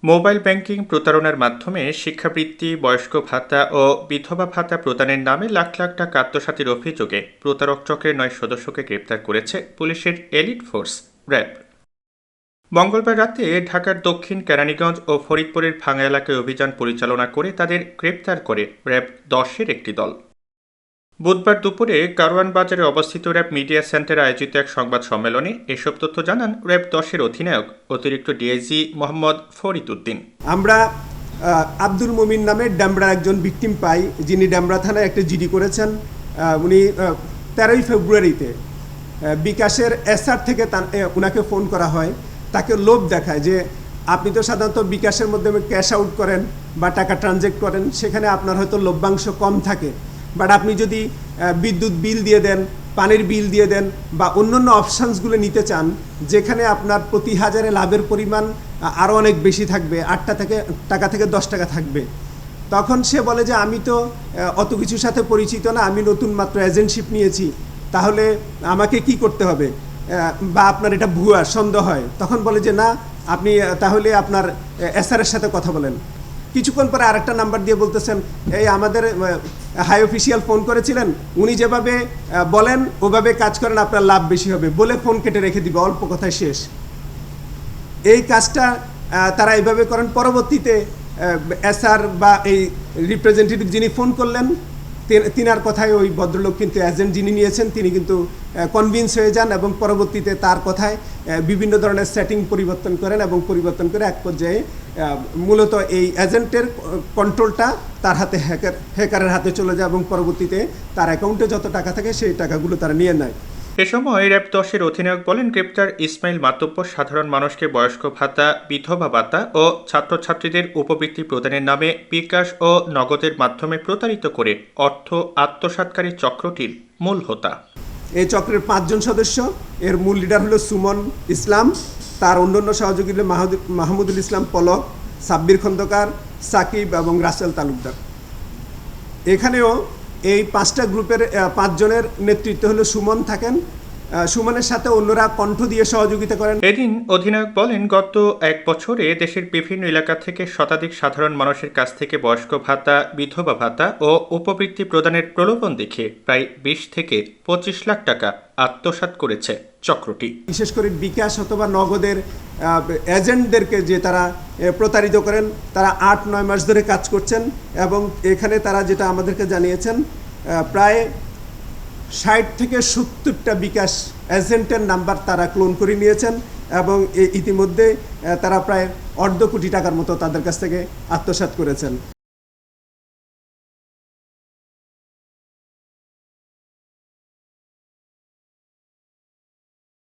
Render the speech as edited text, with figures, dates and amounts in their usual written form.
Mobile banking প্রতারণার মাধ্যমে শিক্ষাবৃত্তি, বয়স্ক ভাতা ও বিধবা ভাতা প্রদানের নামে লাখ লাখ টাকা আত্মসাতের অভিযোগে প্রতারক চক্রের ৯ সদস্যকে গ্রেপ্তার করেছে পুলিশের এলিট ফোর্স র্যাব। মঙ্গলবার রাতে ঢাকার দক্ষিণ কেরানীগঞ্জ ও ফরিদপুরের ভাঙা এলাকায় অভিযান পরিচালনা করে তাদের গ্রেপ্তার করে র্যাব ১০-এর একটি দল। বুধবার দুপুরে কারওয়ান বাজারে অবস্থিত র্যাব মিডিয়া সেন্টারে আয়োজিত এক সংবাদ সম্মেলনে এসব তথ্য জানান র্যাব ১০-এর অধিনায়ক অতিরিক্ত ডিআইজি মোহাম্মদ ফরিদ উদ্দিন। আমরা আব্দুল মুমিন নামে ড্যামরার একজন ভিকটিম পাই, যিনি ড্যামরা থানায় একটা জিডি করেছেন। উনি 13ই ফেব্রুয়ারিতে বিকাশের এসআর থেকে ওনাকে ফোন করা হয়, তাকে লোভ দেখায় যে আপনি তো সাধারণত বিকাশের মাধ্যমে ক্যাশ আউট করেন বা টাকা ট্রানজ্যাক্ট করেন, সেখানে আপনার হয়তো লভ্যাংশ কম থাকে, বাট আপনি যদি বিদ্যুৎ বিল দিয়ে দেন, পানির বিল দিয়ে দেন বা অন্যান্য অপশানসগুলো নিতে চান, যেখানে আপনার প্রতি হাজারে লাভের পরিমাণ আরও অনেক বেশি থাকবে, 8 টাকা থেকে 10 টাকা থাকবে, তখন সে বলে যে আমি তো অত কিছুর সাথে পরিচিত না, আমি নতুন মাত্র এজেন্টশিপ নিয়েছি, তাহলে আমাকে কি করতে হবে, বা আপনার এটা ভুয়া সন্দেহ হয়, তখন বলে যে না, আপনি তাহলে আপনার এসআরের সাথে কথা বলেন। কিছুক্ষণ পরে আরেকটা নাম্বার দিয়ে বলতেছেন, এই আমাদের হাই অফিসিয়াল ফোন করেছিলেন, উনি যেভাবে বলেন ওভাবে কাজ করেন, আপনার লাভ বেশি হবে, বলে ফোন কেটে রেখে দিবে, অল্প কথায় শেষ। এই কাজটা তারা এইভাবে করেন। পরবর্তীতে এসআর বা এই রিপ্রেজেন্টেটিভ যিনি ফোন করলেন, তিনার কথায় ওই ভদ্রলোক কিন্তু এজেন্ট যিনি নিয়েছেন তিনি কিন্তু কনভিন্স হয়ে যান এবং পরবর্তীতে তার কথায় বিভিন্ন ধরনের সেটিং পরিবর্তন করেন এবং পরিবর্তন করে এক পর্যায়ে মূলত এই এজেন্টের কন্ট্রোলটা তার হাতে হ্যাকারের হাতে চলে যায় এবং পরবর্তীতে তার অ্যাকাউন্টে যত টাকা থাকে সেই টাকাগুলো তারা নিয়ে নেয়। এ সময় র্যাব ১০-এর অধিনায়ক বলেন, গ্রেপ্তার ইসমাইল মাতব্বর সাধারণ মানুষকে বয়স্ক ভাতা, বিধবা ভাতা ও ছাত্রছাত্রীদের উপবৃত্তি প্রদানের নামে বিকাশ ও নগদের মাধ্যমে প্রতারিত করে অর্থ আত্মসাৎকারী চক্রটির মূল হোতা। এই চক্রের 5 জন সদস্য, এর মূল লিডার হলো সুমন ইসলাম, তার অন্যান্য সহযোগী হলো মাহমুদুল ইসলাম পলক, সাব্বির খন্দকার, সাকিব এবং রাসেল তালুকদার। এখানেও এই 5টা গ্রুপের 5 জনের নেতৃত্ব হলো সুমন থাকেন, সুমনের সাথে অন্যরা কণ্ঠ দিয়ে সহযোগিতা করেন। এদিন অধিনায়ক বলেন, গত 1 বছরে দেশের বিভিন্ন এলাকা থেকে শতাধিক সাধারণ মানুষের কাছ থেকে বয়স্ক ভাতা, বিধবা ভাতা ও উপবৃত্তি প্রদানের প্রলোভন দেখে প্রায় 20 থেকে 25 লাখ টাকা আত্মসাৎ করেছে চক্রটি। বিশেষ করে বিকাশ অথবা নগদের এজেন্টদেরকে যে তারা প্রতারিত করেন, তারা 8-9 মাস ধরে কাজ করছেন এবং এখানে তারা যেটা আমাদেরকে জানিয়েছেন, প্রায় 60 থেকে 70টা বিকাশ এজেন্টের নাম্বার তারা ক্লোন করে নিয়েছেন এবং ইতিমধ্যে তারা প্রায় 1.5 কোটি টাকার মতো তাদের কাছ থেকে আত্মসাৎ করেছেন।